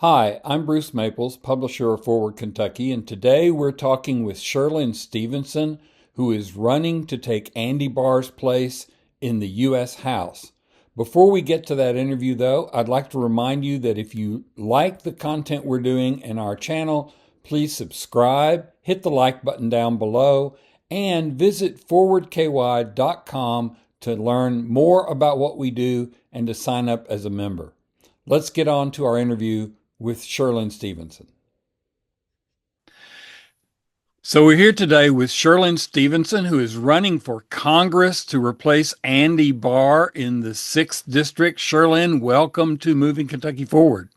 Hi, I'm Bruce Maples, publisher of Forward Kentucky, and today we're talking with Cherlynn Stevenson, who is running to take Andy Barr's place in the U.S. House. Before we get to that interview, though, I'd like to remind you that if you like the content we're doing in our channel, please subscribe, hit the like button down below, and visit forwardky.com to learn more about what we do and to sign up as a member. Let's get on to our interview with Cherlynn Stevenson. So we're here today with Cherlynn Stevenson, who is running for Congress to replace Andy Barr in the 6th District. Cherlynn, welcome to Moving Kentucky Forward.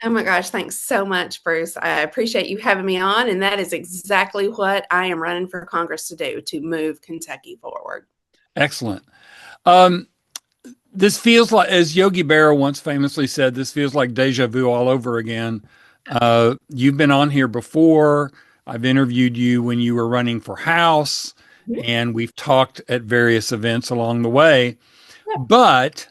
Oh my gosh, thanks so much, Bruce. I appreciate you having me on, and that is exactly what I am running for Congress to do, to move Kentucky forward. Excellent. This feels like, as Yogi Berra once famously said, this feels like deja vu all over again. You've been on here before. I've interviewed you when you were running for House, and we've talked at various events along the way. But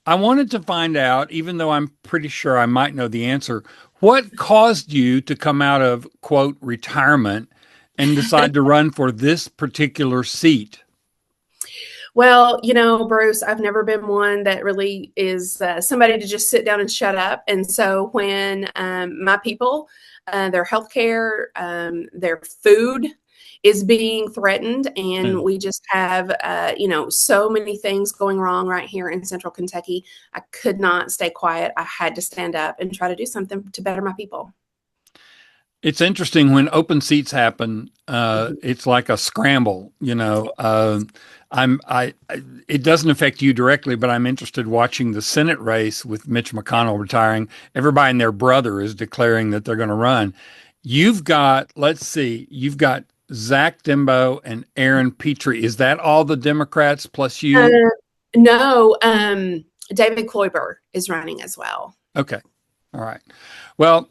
I wanted to find out, even though I'm pretty sure I might know the answer, what caused you to come out of, quote, retirement and decide to run for this particular seat? Well, Bruce, I've never been one that really is somebody to just sit down and shut up. And so when my people, their healthcare, their food is being threatened, and we just have, so many things going wrong right here in Central Kentucky, I could not stay quiet. I had to stand up and try to do something to better my people. It's interesting when open seats happen. It's like a scramble, it doesn't affect you directly, but I'm interested watching the Senate race with Mitch McConnell retiring. Everybody and their brother is declaring that they're going to run. You've got, let's see, you've got Zach Dimbo and Aaron Petrie. Is that all the Democrats plus you? No, David Kloiber is running as well. Okay. All right. Well,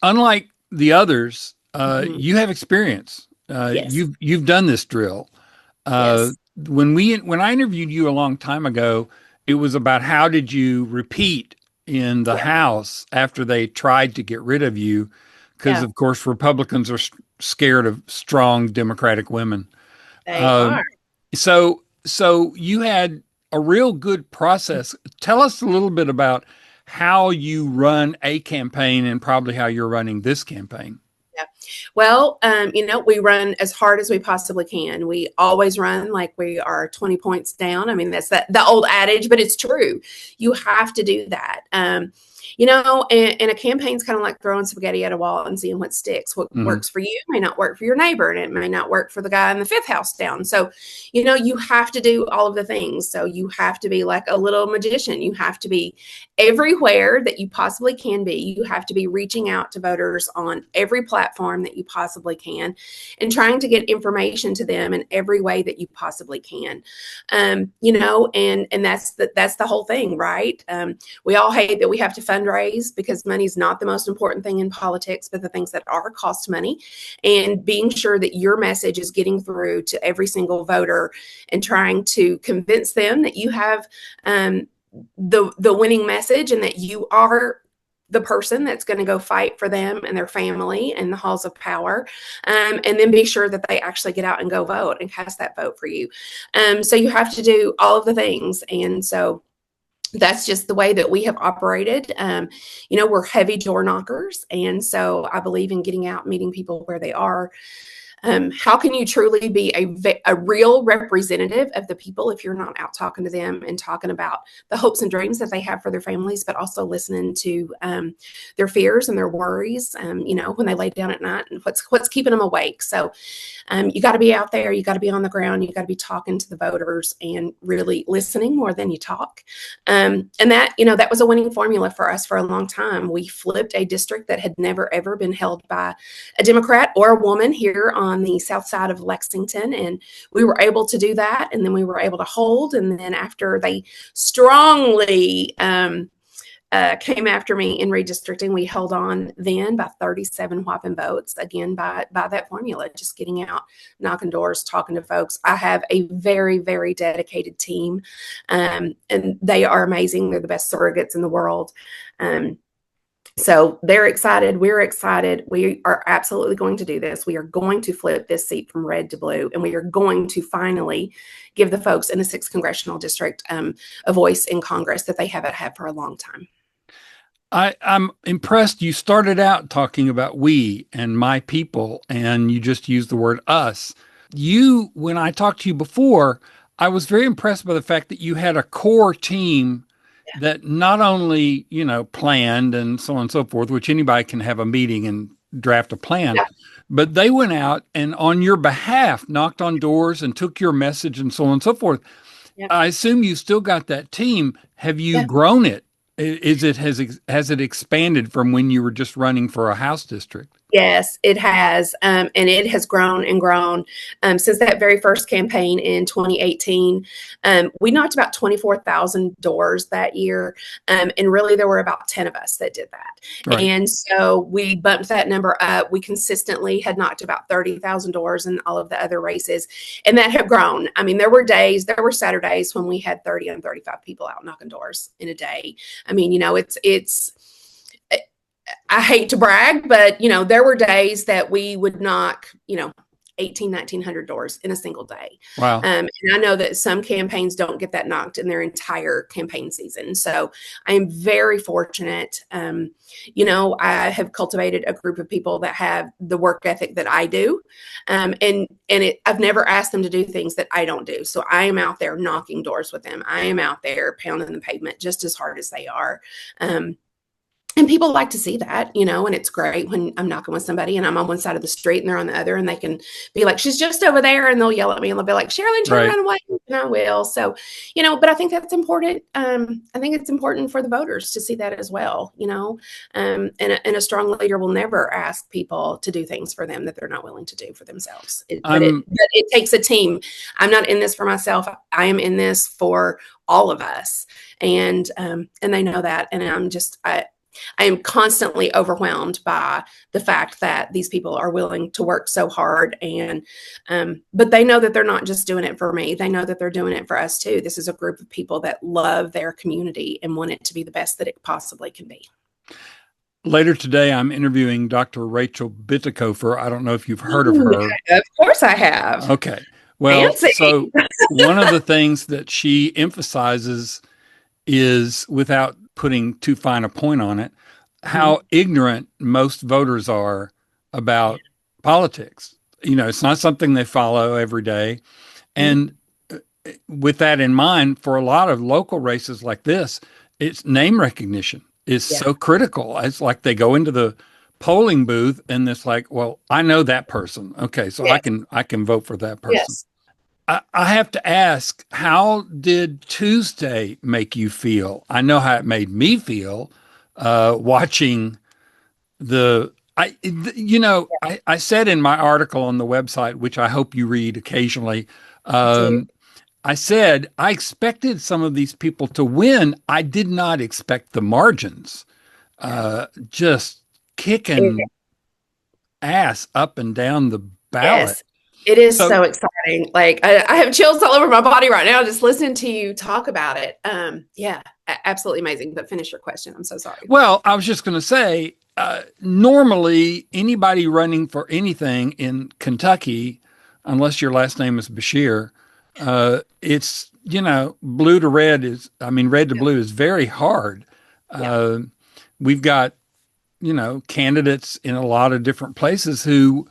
unlike the others, you have experience. Yes. You've done this drill. Yes. When I interviewed you a long time ago, it was about how did you repeat in the House after they tried to get rid of you, because of course Republicans are scared of strong Democratic women. They are. So you had a real good process. Tell us a little bit about how you run a campaign and probably how you're running this campaign. Yeah. Well, we run as hard as we possibly can. We always run like we are 20 points down. I mean, that's the old adage, but it's true. You have to do that. And a campaign's kind of like throwing spaghetti at a wall and seeing what sticks. What works for you may not work for your neighbor, and it may not work for the guy in the fifth house down. So, you have to do all of the things. So you have to be like a little magician. You have to be everywhere that you possibly can be. You have to be reaching out to voters on every platform that you possibly can and trying to get information to them in every way that you possibly can. And that's the whole thing, right? We all hate that we have to fundraise because money is not the most important thing in politics, but the things that are cost money, and being sure that your message is getting through to every single voter and trying to convince them that you have the winning message and that you are the person that's going to go fight for them and their family in the halls of power, and then be sure that they actually get out and go vote and cast that vote for you. So you have to do all of the things. And so that's just the way that we have operated. We're heavy door knockers. And so I believe in getting out, meeting people where they are. How can you truly be a real representative of the people if you're not out talking to them and talking about the hopes and dreams that they have for their families, but also listening to their fears and their worries, when they lay down at night and what's keeping them awake. So you got to be out there. You got to be on the ground. You got to be talking to the voters and really listening more than you talk. And that was a winning formula for us for a long time. We flipped a district that had never, ever been held by a Democrat or a woman here on the south side of Lexington. And we were able to do that. And then we were able to hold. And then after they strongly came after me in redistricting, we held on then by 37 whopping votes, again, by that formula, just getting out, knocking doors, talking to folks. I have a very, very dedicated team, and they are amazing. They're the best surrogates in the world. So they're excited. We're excited. We are absolutely going to do this. We are going to flip this seat from red to blue, and we are going to finally give the folks in the 6th congressional district a voice in Congress that they haven't had for a long time. I'm impressed. You started out talking about we and my people, and you just used the word us. When I talked to you before, I was very impressed by the fact that you had a core team that not only, planned and so on and so forth, which anybody can have a meeting and draft a plan, Yeah. but they went out and on your behalf knocked on doors and took your message and so on and so forth. Yeah. I assume you still got that team. Have you Yeah. grown it? Has it expanded from when you were just running for a House district? Yes, it has. And it has grown and grown since that very first campaign in 2018. We knocked about 24,000 doors that year. And really, there were about 10 of us that did that. Right. And so we bumped that number up. We consistently had knocked about 30,000 doors in all of the other races. And that had grown. I mean, there were Saturdays when we had 30 and 35 people out knocking doors in a day. I mean, I hate to brag, but there were days that we would knock, 1,900 doors in a single day. Wow. And I know that some campaigns don't get that knocked in their entire campaign season. So I am very fortunate. I have cultivated a group of people that have the work ethic that I do. I've never asked them to do things that I don't do. So I am out there knocking doors with them. I am out there pounding the pavement just as hard as they are. And people like to see that, and it's great when I'm knocking with somebody and I'm on one side of the street and they're on the other, and they can be like, she's just over there, and they'll yell at me and they'll be like, Cherlynn, turn around and wave, and I will. So, but I think that's important. I think it's important for the voters to see that as well, and a strong leader will never ask people to do things for them that they're not willing to do for themselves. But it takes a team. I'm not in this for myself. I am in this for all of us. And they know that. And I am constantly overwhelmed by the fact that these people are willing to work so hard, but they know that they're not just doing it for me. They know that they're doing it for us too. This is a group of people that love their community and want it to be the best that it possibly can be. Later today, I'm interviewing Dr. Rachel Bittekofer. I don't know if you've heard of her. Of course I have. Okay. Well, Fancy. So one of the things that she emphasizes is, without putting too fine a point on it, how ignorant most voters are about politics. It's not something they follow every day. And with that in mind, for a lot of local races like this, it's name recognition is so critical. It's like they go into the polling booth and it's like, well, I know that person. Okay, so I can vote for that person. Yes. I have to ask, how did Tuesday make you feel? I know how it made me feel watching I said in my article on the website, which I hope you read occasionally, I said, I expected some of these people to win. I did not expect the margins. Just kicking ass up and down the ballot. Yes. It is so exciting. Like I have chills all over my body right now just listening to you talk about it. Absolutely amazing. But finish your question. I'm so sorry. Well, I was just going to say, normally anybody running for anything in Kentucky, unless your last name is Bashir, it's, blue to red red to blue is very hard. We've got, candidates in a lot of different places who,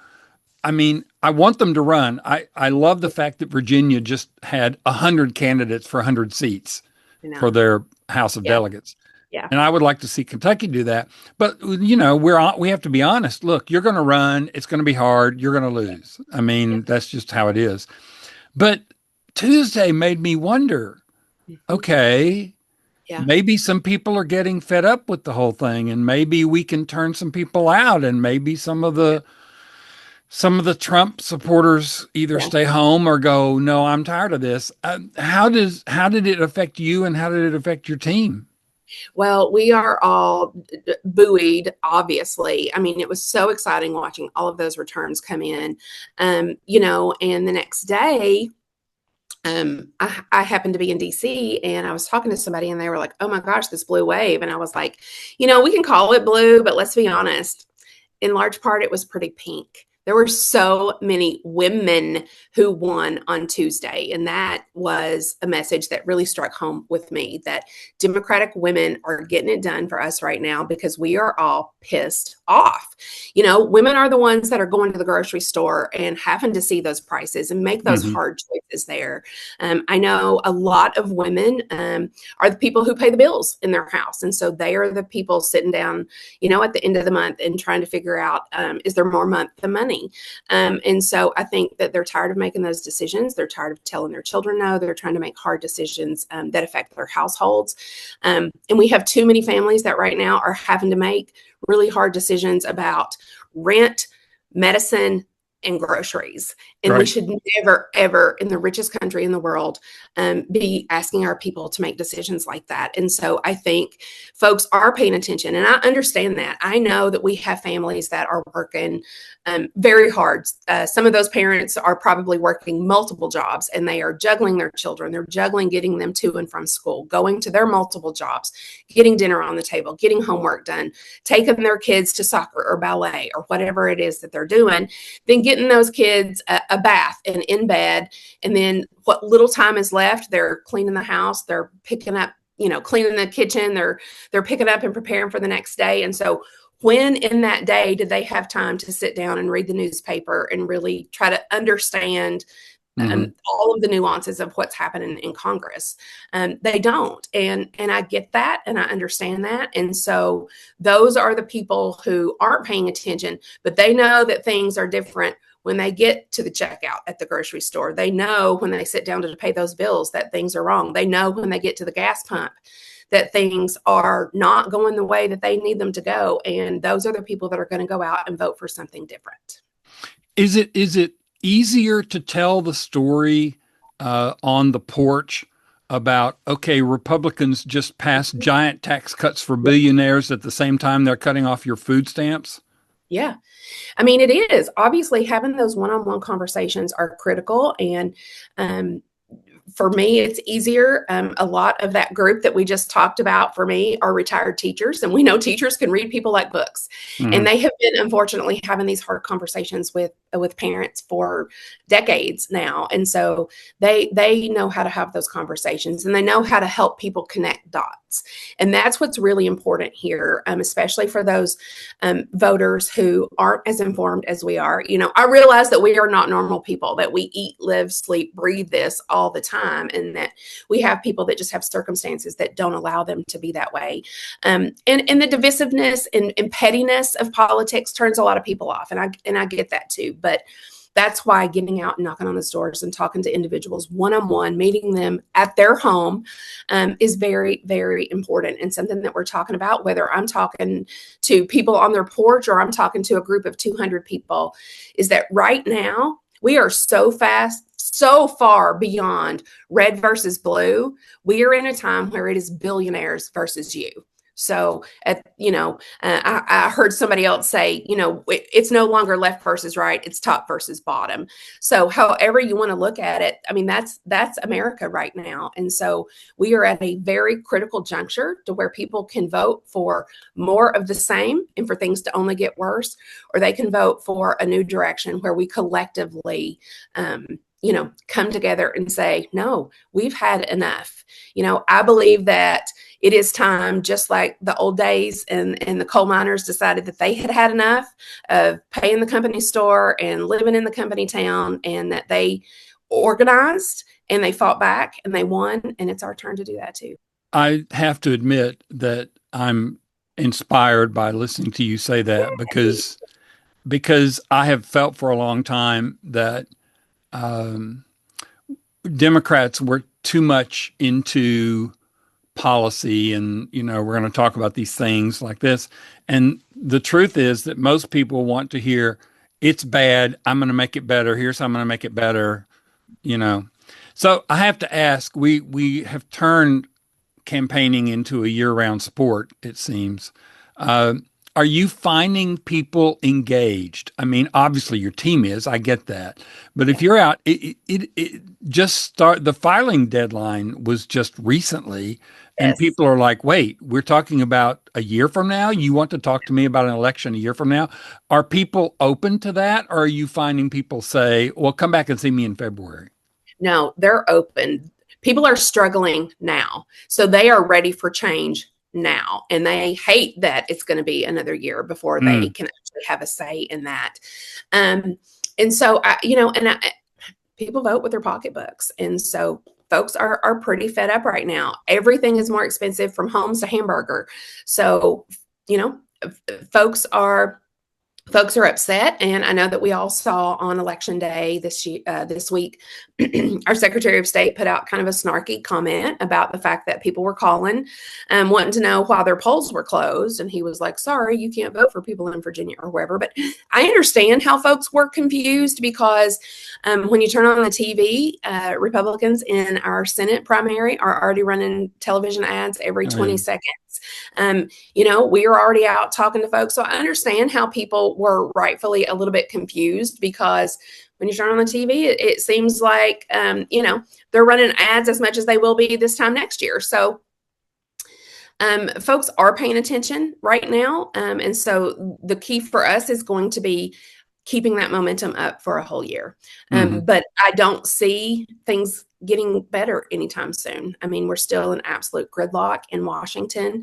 I want them to run. I love the fact that Virginia just had 100 candidates for 100 seats for their House of Delegates. Yeah. And I would like to see Kentucky do that. But, we have to be honest. Look, you're going to run. It's going to be hard. You're going to lose. That's just how it is. But Tuesday made me wonder, okay, maybe some people are getting fed up with the whole thing, and maybe we can turn some people out, and maybe some of the Trump supporters either stay home or go, no, I'm tired of this. How did it affect you, and how did it affect your team? Well, we are all buoyed, obviously. It was so exciting watching all of those returns come in, and the next day, I happened to be in DC and I was talking to somebody and they were like, oh my gosh, this blue wave. And I was like, we can call it blue, but let's be honest. In large part, it was pretty pink. There were so many women who won on Tuesday. And that was a message that really struck home with me that Democratic women are getting it done for us right now because we are all pissed off. Women are the ones that are going to the grocery store and having to see those prices and make those Hmm. hard choices there. I know a lot of women are the people who pay the bills in their house. And so they are the people sitting down, at the end of the month and trying to figure out, is there more month than money? And so I think that they're tired of making those decisions. They're tired of telling their children no. They're trying to make hard decisions that affect their households. And we have too many families that right now are having to make really hard decisions about rent, medicine, and groceries. And we Right. should never, ever, in the richest country in the world, be asking our people to make decisions like that. And so I think folks are paying attention. And I understand that. I know that we have families that are working very hard. Some of those parents are probably working multiple jobs and they are juggling their children. They're juggling getting them to and from school, going to their multiple jobs, getting dinner on the table, getting homework done, taking their kids to soccer or ballet or whatever it is that they're doing, then getting those kids a bath and in bed. And then what little time is left, they're cleaning the house, they're picking up, cleaning the kitchen, they're picking up and preparing for the next day. And so when in that day did they have time to sit down and read the newspaper and really try to understand Hmm. all of the nuances of what's happening in Congress? They don't, and I get that, and I understand that, and so those are the people who aren't paying attention, but they know that things are different when they get to the checkout at the grocery store. They know when they sit down to pay those bills that things are wrong. They know when they get to the gas pump that things are not going the way that they need them to go. And those are the people that are going to go out and vote for something different. Is it easier to tell the story on the porch about, okay, Republicans just passed giant tax cuts for billionaires at the same time they're cutting off your food stamps? Yeah. I mean, it is obviously having those one-on-one conversations are critical. And um, for me, it's easier. A lot of that group that we just talked about for me are retired teachers, and we know teachers can read people like books, and Hmm. they have been unfortunately having these hard conversations with parents for decades now, and so they know how to have those conversations, and they know how to help people connect dots, and that's what's really important here, especially for those voters who aren't as informed as we are. I realize that we are not normal people, that we eat, live, sleep, breathe this all the time, and that we have people that just have circumstances that don't allow them to be that way. And the divisiveness and pettiness of politics turns a lot of people off, and I get that too. But that's why getting out and knocking on those doors and talking to individuals one-on-one, meeting them at their home, is very, very important, and something that we're talking about, whether I'm talking to people on their porch or I'm talking to a group of 200 people, is that right now we are so fast, so far beyond red versus blue. We are in a time where it is billionaires versus you. So, I heard somebody else say, it's no longer left versus right; it's top versus bottom. So, however you want to look at it, I mean, that's America right now, and so we are at a very critical juncture to where people can vote for more of the same and for things to only get worse, or they can vote for a new direction where we collectively, come together and say, no, we've had enough. I believe that it is time, just like the old days and the coal miners decided that they had had enough of paying the company store and living in the company town, and that they organized and they fought back and they won. And it's our turn to do that too. I have to admit that I'm inspired by listening to you say that because I have felt for a long time that um, Democrats were too much into policy and, we're going to talk about these things like this. And the truth is that most people want to hear, it's bad. I'm going to make it better. Here's how I'm going to make it better, you know. So I have to ask, we have turned campaigning into a year-round sport, it seems. Uh, Are you finding people engaged? I mean, obviously your team is, I get that. But if you're out, it just the filing deadline was just recently, and Yes. people are like, wait, we're talking about a year from now? You want to talk to me about an election a year from now? Are people open to that? Or are you finding people say, well, come back and see me in February? No, they're open. People are struggling now. So they are ready for change now. And they hate that it's going to be another year before they Mm, can actually have a say in that. Um, and so, people vote with their pocketbooks. And so folks are pretty fed up right now. Everything is more expensive from homes to hamburger. So, you know, folks are folks are upset, and I know that we all saw on election day this week, our Secretary of State put out kind of a snarky comment about the fact that people were calling, wanting to know why their polls were closed, and he was like, "Sorry, you can't vote for people in Virginia or wherever." But I understand how folks were confused because when you turn on the TV, Republicans in our Senate primary are already running television ads every oh, yeah. 20 seconds. We were already out talking to folks. So I understand how people were rightfully a little bit confused because when you turn on the TV, it seems like, they're running ads as much as they will be this time next year. So folks are paying attention right now. And so the key for us is going to be keeping that momentum up for a whole year. Mhm. But I don't see things getting better anytime soon. I mean, we're still in absolute gridlock in Washington.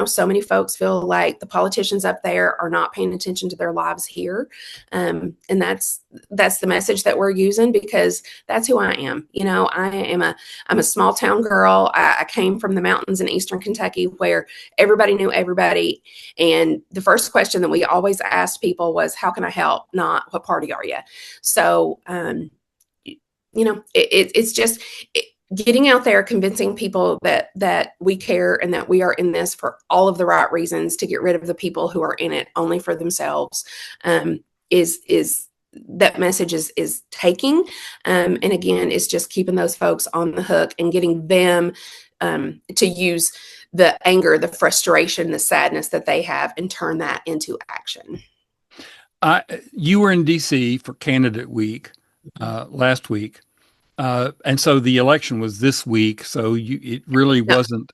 So many folks feel like the politicians up there are not paying attention to their lives here. And that's the message that we're using because that's who I am. I'm a small town girl. I came from the mountains in Eastern Kentucky where everybody knew everybody. And the first question that we always asked people was, how can I help? Not what party are you? So, it's just getting out there, convincing people that we care and that we are in this for all of the right reasons to get rid of the people who are in it only for themselves. Is that message is taking. And again, it's just keeping those folks on the hook and getting them to use the anger, the frustration, the sadness that they have and turn that into action. You were in DC for candidate week last week. And so the election was this week. So it really No, wasn't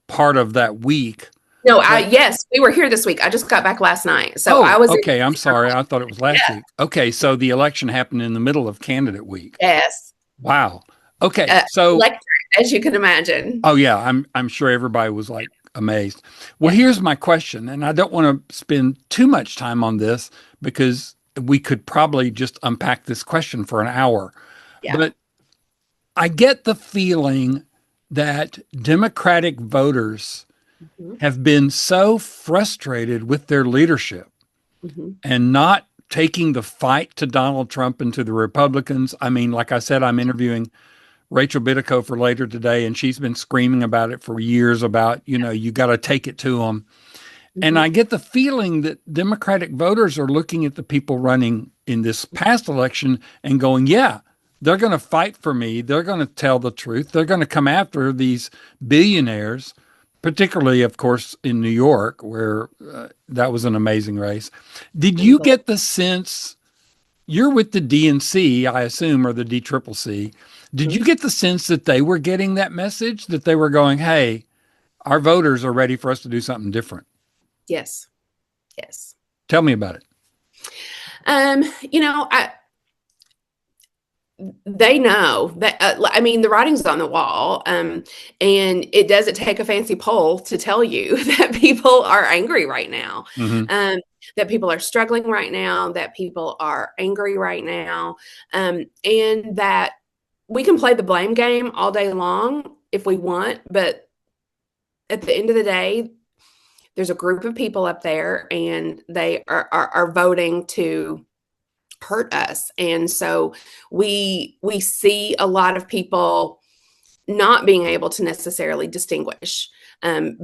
part of that week. no, But yes, we were here this week. I just got back last night. So I oh, was in, okay. I'm sorry. I thought it was last yeah, week. Okay. So the election happened in the middle of candidate week. yes, Wow. Okay. So, electric, as you can imagine. oh yeah, I'm sure everybody was like amazed. Well, Yes, here's my question, and I don't want to spend too much time on this because we could probably just unpack this question for an hour. yeah. But I get the feeling that Democratic voters Mhm, have been so frustrated with their leadership mhm, and not taking the fight to Donald Trump and to the Republicans. I mean, like I said, I'm interviewing Rachel Bitico for later today, and she's been screaming about it for years about, you got to take it to them. And mhm. I get the feeling that Democratic voters are looking at the people running in this past election and going, yeah, they're going to fight for me. They're going to tell the truth. They're going to come after these billionaires, particularly, of course, in New York, where that was an amazing race. Did I'm you glad. get the sense you're with the DNC, I assume, or the DCCC? Did Mhm. you get the sense that they were getting that message, that they were going, hey, our voters are ready for us to do something different? Yes, yes. Tell me about it. Um, you know, I, they know that, I mean, the writing's on the wall. And it doesn't take a fancy poll to tell you that people are angry right now, Hmm. um, that people are struggling right now, that people are angry right now, and that we can play the blame game all day long if we want. But at the end of the day, there's a group of people up there and they are voting to hurt us. And so we see a lot of people not being able to necessarily distinguish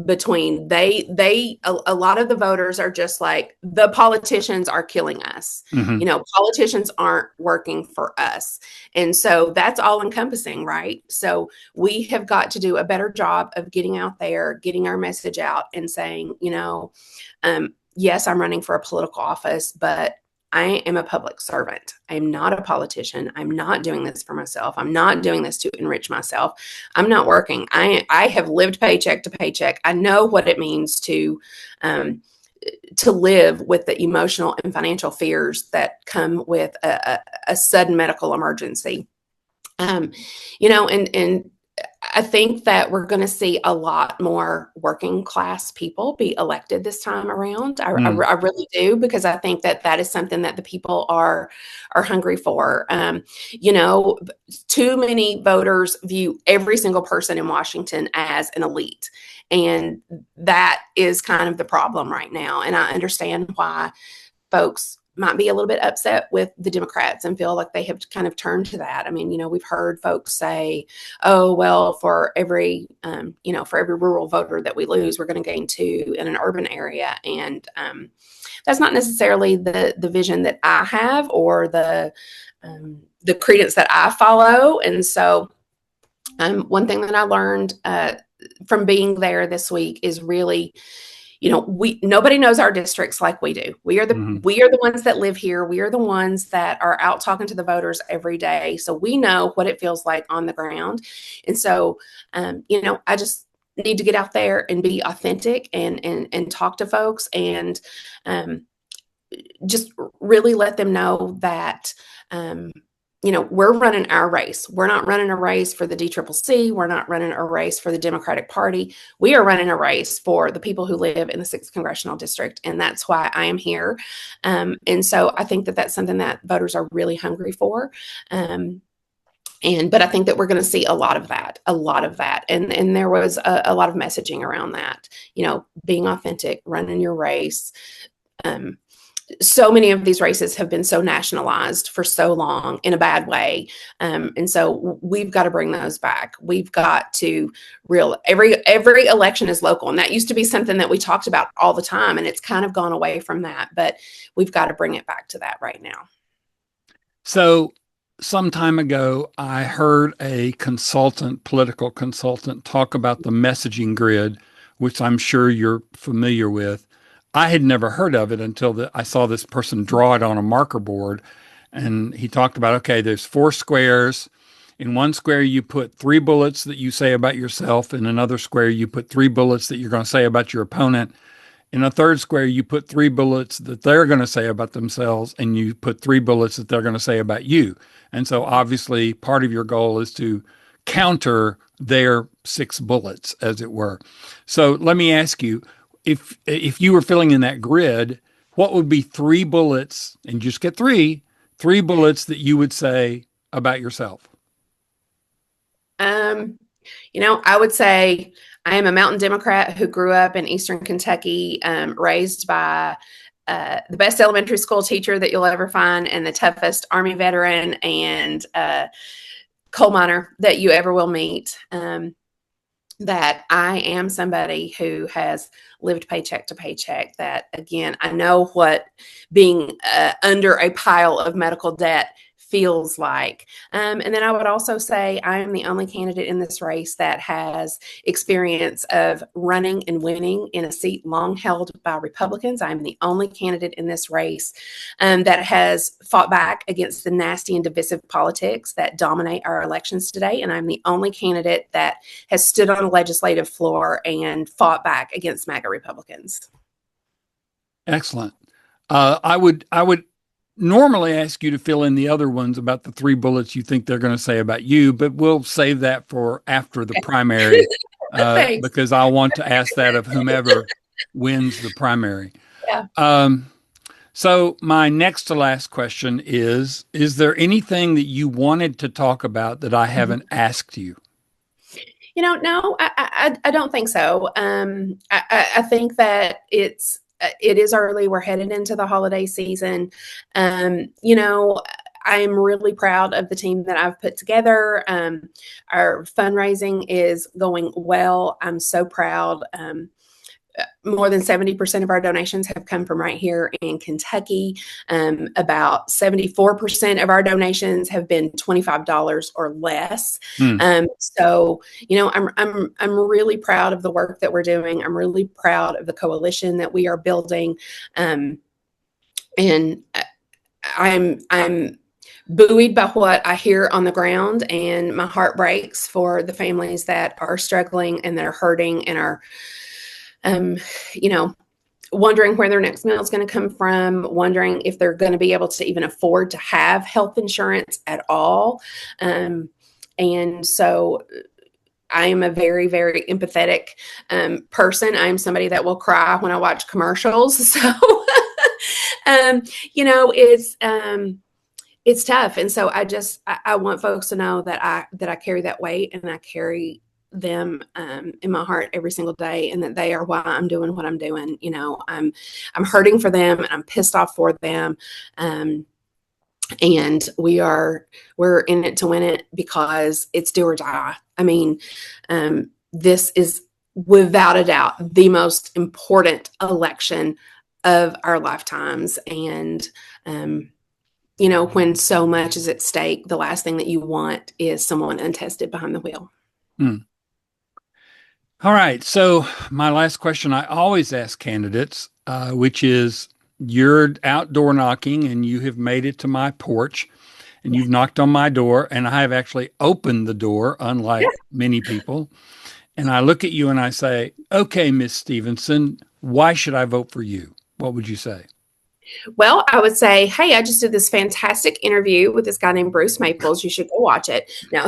between a lot of the voters are just like, the politicians are killing us. Hmm. Politicians aren't working for us. And so that's all encompassing, right? So we have got to do a better job of getting out there, getting our message out and saying, Yes, I'm running for a political office, but I am a public servant. I'm not a politician. I'm not doing this for myself. I'm not doing this to enrich myself. I'm not working. I have lived paycheck to paycheck. I know what it means to live with the emotional and financial fears that come with a sudden medical emergency. And I think that we're going to see a lot more working class people be elected this time around. I really do, because I think that is something that the people are hungry for. Too many voters view every single person in Washington as an elite, and that is kind of the problem right now. And I understand why folks might be a little bit upset with the Democrats and feel like they have kind of turned to that. I mean, we've heard folks say, "Oh, well, for every rural voter that we lose, we're going to gain 2 in an urban area," and that's not necessarily the vision that I have, or the credence that I follow. And so, one thing that I learned from being there this week is really, nobody knows our districts like we do. We are the ones that live here. We are the ones that are out talking to the voters every day. So we know what it feels like on the ground. And so, I just need to get out there and be authentic and talk to folks, and just really let them know that, we're running our race. We're not running a race for the DCCC. We're not running a race for the Democratic Party. We are running a race for the people who live in the 6th Congressional District. And that's why I am here. And so I think that that's something that voters are really hungry for. But I think that we're going to see a lot of that. And there was a lot of messaging around that, being authentic, running your race. So many of these races have been so nationalized for so long in a bad way. And so we've got to bring those back. We've got to every election is local. And that used to be something that we talked about all the time. And it's kind of gone away from that, but we've got to bring it back to that right now. So some time ago, I heard a political consultant, talk about the messaging grid, which I'm sure you're familiar with. I had never heard of it until I saw this person draw it on a marker board. And he talked about, okay, there's 4 squares. In one square, you put 3 bullets that you say about yourself. In another square, you put 3 bullets that you're going to say about your opponent. In a third square, you put 3 bullets that they're going to say about themselves, and you put 3 bullets that they're going to say about you. And so obviously part of your goal is to counter their 6 bullets, as it were. So let me ask you, if you were filling in that grid, what would be 3 bullets, and just get 3 bullets that you would say about yourself? I would say I am a mountain Democrat who grew up in Eastern Kentucky, raised by the best elementary school teacher that you'll ever find, and the toughest Army veteran and coal miner that you ever will meet. That I am somebody who has lived paycheck to paycheck, that, again, I know what being under a pile of medical debt feels like. And then I would also say I am the only candidate in this race that has experience of running and winning in a seat long held by Republicans. I'm the only candidate in this race that has fought back against the nasty and divisive politics that dominate our elections today. And I'm the only candidate that has stood on a legislative floor and fought back against MAGA Republicans. Excellent. I would normally ask you to fill in the other ones about the 3 bullets you think they're going to say about you, but we'll save that for after the primary because I want to ask that of whomever wins the primary. Yeah. So my next to last question is there anything that you wanted to talk about that I haven't asked you? No, I don't think so. I think that it is early. We're headed into the holiday season. I'm really proud of the team that I've put together. Our fundraising is going well. I'm so proud. more than 70% of our donations have come from right here in Kentucky. About 74% of our donations have been $25 or less. So, I'm really proud of the work that we're doing. I'm really proud of the coalition that we are building. And I'm buoyed by what I hear on the ground, and my heart breaks for the families that are struggling and that are hurting and are, wondering where their next meal is going to come from, wondering if they're going to be able to even afford to have health insurance at all. And so I am a very, very empathetic person. I'm somebody that will cry when I watch commercials. So, it's tough. And so I want folks to know that I carry that weight, and I carry them in my heart every single day, and that they are why I'm doing what I'm doing. I'm hurting for them, and I'm pissed off for them. And we're in it to win it, because it's do or die. I mean, this is without a doubt the most important election of our lifetimes. And, when so much is at stake, the last thing that you want is someone untested behind the wheel. All right. So my last question I always ask candidates, which is, you're outdoor knocking and you have made it to my porch, and you've knocked on my door, and I have actually opened the door, unlike many people. And I look at you and I say, okay, Miss Stevenson, why should I vote for you? What would you say? Well, I would say, hey, I just did this fantastic interview with this guy named Bruce Maples. You should go watch it. No,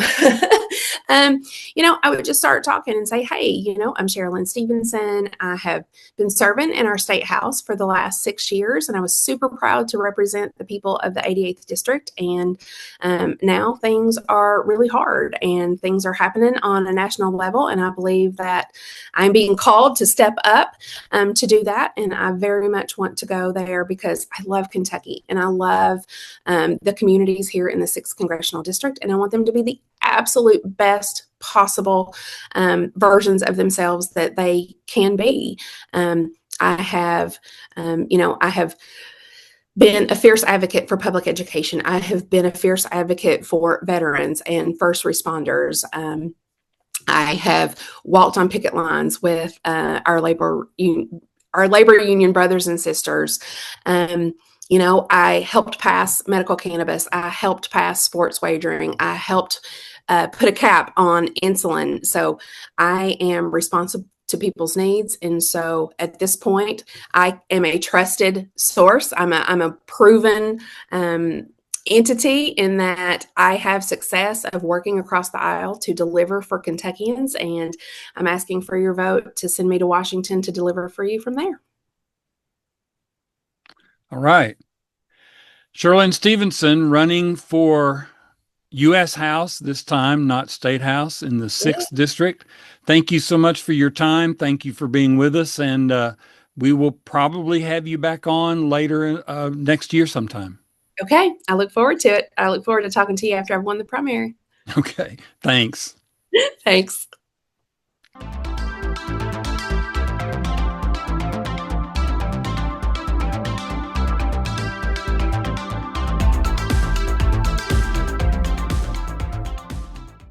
I would just start talking and say, hey, I'm Cherlynn Stevenson. I have been serving in our state house for the last 6 years, and I was super proud to represent the people of the 88th district. And now things are really hard, and things are happening on a national level. And I believe that I'm being called to step up to do that. And I very much want to go there, because I love Kentucky, and I love the communities here in the 6th Congressional District, and I want them to be the absolute best possible versions of themselves that they can be. I have been a fierce advocate for public education. I have been a fierce advocate for veterans and first responders. I have walked on picket lines with our labor union brothers and sisters. I helped pass medical cannabis. I helped pass sports wagering. I helped put a cap on insulin. So I am responsible to people's needs. And so at this point, I am a trusted source. I'm a proven entity, in that I have success of working across the aisle to deliver for Kentuckians. And I'm asking for your vote to send me to Washington to deliver for you from there. All right. Cherlynn Stevenson, running for U.S. House this time, not State House, in the 6th District. Thank you so much for your time. Thank you for being with us. And we will probably have you back on later next year sometime. Okay. I look forward to it. I look forward to talking to you after I've won the primary. Okay. Thanks. Thanks.